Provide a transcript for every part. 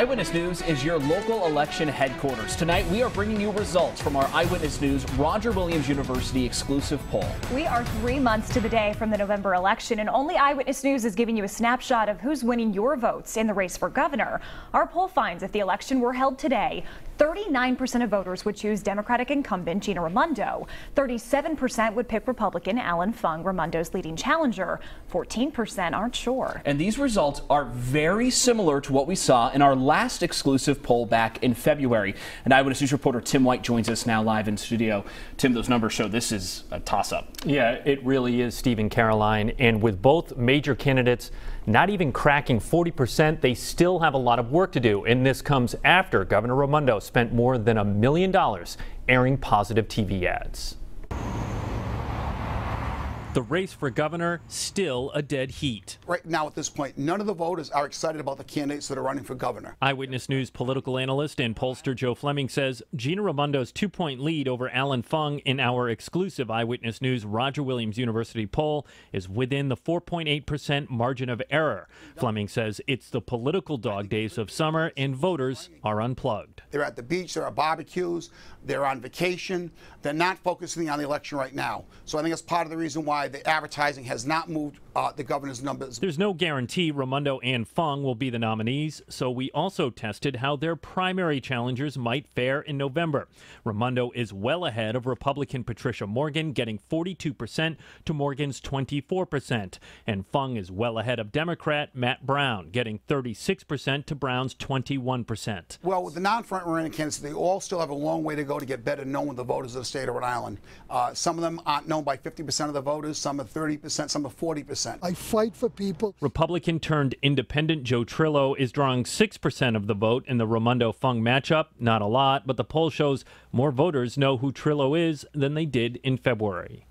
Eyewitness News is your local election headquarters. Tonight, we are bringing you results from our Eyewitness News Roger Williams University exclusive poll. We are 3 months to the day from the November election, and only Eyewitness News is giving you a snapshot of who's winning your votes in the race for governor. Our poll finds if the election were held today, 39% of voters would choose Democratic incumbent Gina Raimondo. 37% would pick Republican Alan Fung, Raimondo's leading challenger. 14% aren't sure. And these results are very similar to what we saw in our last exclusive poll back in February. And Eyewitness News reporter Tim White joins us now live in studio. Tim, those numbers show this is a toss-up. Yeah, it really is, Steve and Caroline. And with both major candidates not even cracking 40%, they still have a lot of work to do. And this comes after Governor Raimondo spent more than $1 million airing positive TV ads. The race for governor still a dead heat. Right now at this point, none of the voters are excited about the candidates that are running for governor. Eyewitness News political analyst and pollster Joe Fleming says Gina Raimondo's 2-point lead over Alan Fung in our exclusive Eyewitness News Roger Williams University poll is within the 4.8% margin of error. Fleming says it's the political dog days of summer and voters are unplugged. They're at the beach, they're at barbecues, they're on vacation. They're not focusing on the election right now. So I think that's part of the reason why the advertising has not moved the governor's numbers. There's no guarantee Raimondo and Fung will be the nominees, so we also tested how their primary challengers might fare in November. Raimondo is well ahead of Republican Patricia Morgan, getting 42% to Morgan's 24%. And Fung is well ahead of Democrat Matt Brown, getting 36% to Brown's 21%. Well, with the non-front-running candidates, they all still have a long way to go to get better known with the voters of the state of Rhode Island. Some of them aren't known by 50% of the voters, some are 30%, some are 40%. I fight for people. Republican turned independent Joe Trillo is drawing 6% of the vote in the Raimondo-Fung matchup. Not a lot, but the poll shows more voters know who Trillo is than they did in February.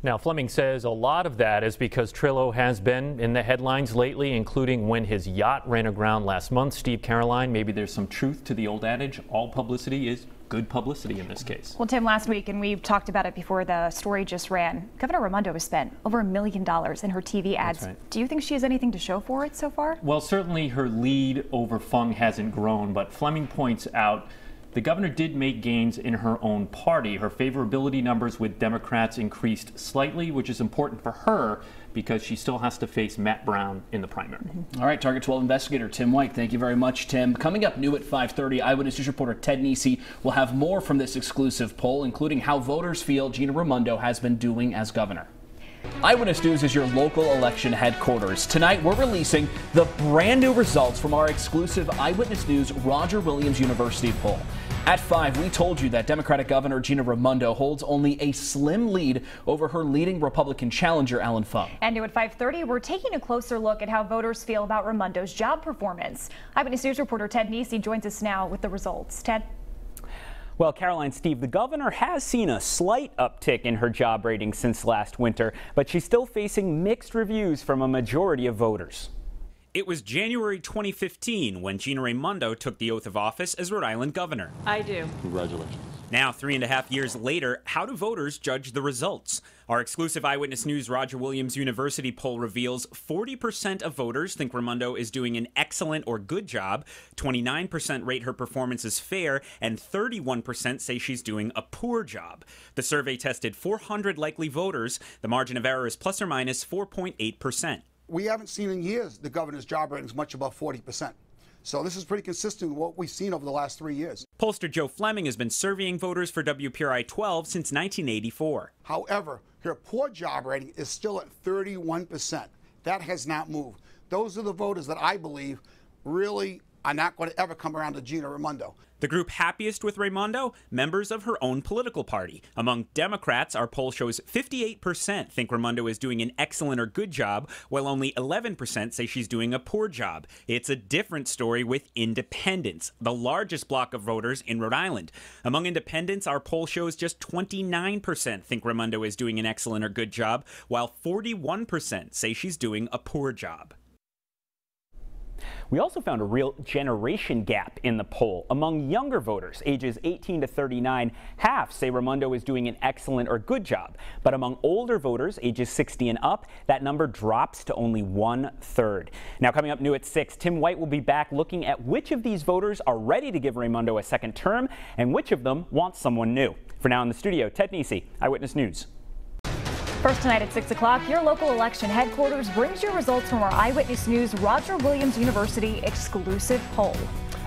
Now, Fleming says a lot of that is because Trillo has been in the headlines lately, including when his yacht ran aground last month. Steve, Caroline, maybe there's some truth to the old adage, all publicity is good publicity in this case. Well, Tim, last week, and we've talked about it before the story just ran, Governor Raimondo has spent over $1 million in her TV ads. That's right. Do you think she has anything to show for it so far? Well, certainly her lead over Fung hasn't grown, but Fleming points out the governor did make gains in her own party. Her favorability numbers with Democrats increased slightly, which is important for her because she still has to face Matt Brown in the primary. All right, Target 12 investigator Tim White, thank you very much, Tim. Coming up new at 5:30, Eyewitness News reporter Ted Nesi will have more from this exclusive poll, including how voters feel Gina Raimondo has been doing as governor. Eyewitness News is your local election headquarters. Tonight, we're releasing the brand new results from our exclusive Eyewitness News Roger Williams University poll. At 5, we told you that Democratic Governor Gina Raimondo holds only a slim lead over her leading Republican challenger, Alan Fung. And new at 5:30, we're taking a closer look at how voters feel about Raimondo's job performance. Eyewitness News reporter Ted Nesi joins us now with the results. Ted? Well, Caroline, Steve, the governor has seen a slight uptick in her job rating since last winter, but she's still facing mixed reviews from a majority of voters. It was January 2015 when Gina Raimondo took the oath of office as Rhode Island governor. I do. Congratulations. Now, 3.5 years later, how do voters judge the results? Our exclusive Eyewitness News Roger Williams University poll reveals 40% of voters think Raimondo is doing an excellent or good job, 29% rate her performance as fair, and 31% say she's doing a poor job. The survey tested 400 likely voters. The margin of error is plus or minus 4.8%. We haven't seen in years the governor's job ratings much above 40%. So this is pretty consistent with what we've seen over the last 3 years. Pollster Joe Fleming has been surveying voters for WPRI 12 since 1984. However, her poor job rating is still at 31%. That has not moved. Those are the voters that I believe really are not going to ever come around to Gina Raimondo. The group happiest with Raimondo? Members of her own political party. Among Democrats, our poll shows 58% think Raimondo is doing an excellent or good job, while only 11% say she's doing a poor job. It's a different story with independents, the largest block of voters in Rhode Island. Among independents, our poll shows just 29% think Raimondo is doing an excellent or good job, while 41% say she's doing a poor job. We also found a real generation gap in the poll. Among younger voters, ages 18 to 39, half say Raimondo is doing an excellent or good job. But among older voters, ages 60 and up, that number drops to only 1/3. Now, coming up new at 6, Tim White will be back looking at which of these voters are ready to give Raimondo a second term and which of them want someone new. For now in the studio, Ted Nesi, Eyewitness News. First tonight at 6 o'clock, your local election headquarters brings you results from our Eyewitness News Roger Williams University exclusive poll.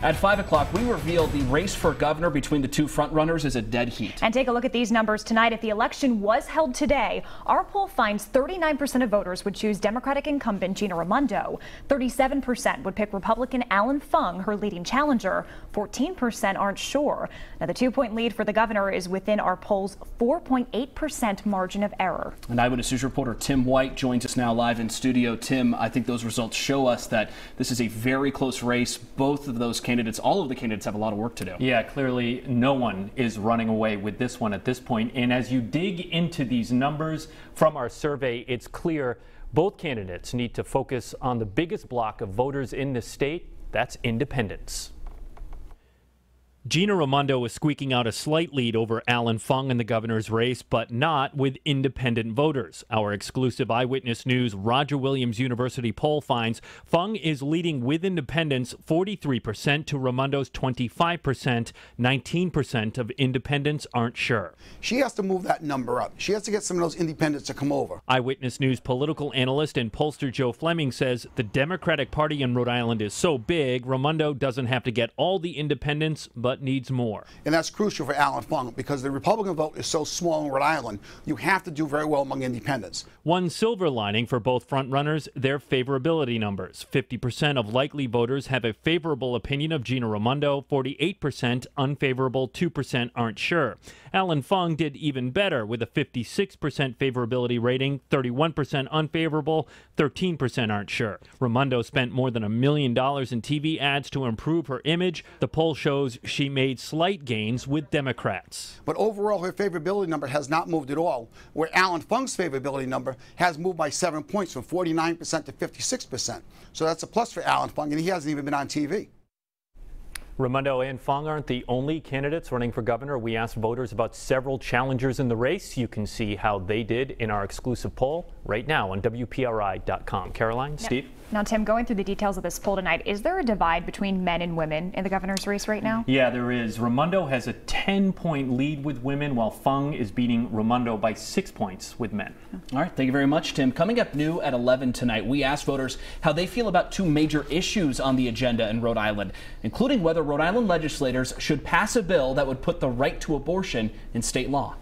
At 5 o'clock, we reveal the race for governor between the two frontrunners is a dead heat. And take a look at these numbers tonight. If the election was held today, our poll finds 39% of voters would choose Democratic incumbent Gina Raimondo. 37% would pick Republican Alan Fung, her leading challenger. 14% aren't sure. Now, the 2-point lead for the governor is within our poll's 4.8% margin of error. And Eyewitness News reporter Tim White joins us now live in studio. Tim, I think those results show us that this is a very close race. Both of those candidates, all of the candidates have a lot of work to do. Yeah, clearly no one is running away with this one at this point. And as you dig into these numbers from our survey, it's clear both candidates need to focus on the biggest block of voters in the state. That's independents. Gina Raimondo is squeaking out a slight lead over Alan Fung in the governor's race, but not with independent voters. Our exclusive Eyewitness News Roger Williams University poll finds Fung is leading with independents 43% to Raimondo's 25%. 19% of independents aren't sure. She has to move that number up. She has to get some of those independents to come over. Eyewitness News political analyst and pollster Joe Fleming says the Democratic Party in Rhode Island is so big, Raimondo doesn't have to get all the independents, but needs more. And that's crucial for Alan Fung because the Republican vote is so small in Rhode Island. You have to do very well among independents. One silver lining for both frontrunners, their favorability numbers. 50% of likely voters have a favorable opinion of Gina Raimondo, 48% unfavorable, 2% aren't sure. Alan Fung did even better with a 56% favorability rating, 31% unfavorable, 13% aren't sure. Raimondo spent more than $1 million in TV ads to improve her image. The poll shows she made slight gains with Democrats. But overall, her favorability number has not moved at all, where Alan Fung's favorability number has moved by 7 points from 49% to 56%. So that's a plus for Alan Fung, and he hasn't even been on TV. Raimondo and Fung aren't the only candidates running for governor. We asked voters about several challengers in the race. You can see how they did in our exclusive poll right now on WPRI.com. Caroline, Steve? Now, Tim, going through the details of this poll tonight, is there a divide between men and women in the governor's race right now? Yeah, there is. Raimondo has a 10-point lead with women, while Fung is beating Raimondo by 6 points with men. All right, thank you very much, Tim. Coming up new at 11 tonight, we asked voters how they feel about two major issues on the agenda in Rhode Island, including whether Rhode Island legislators should pass a bill that would put the right to abortion in state law.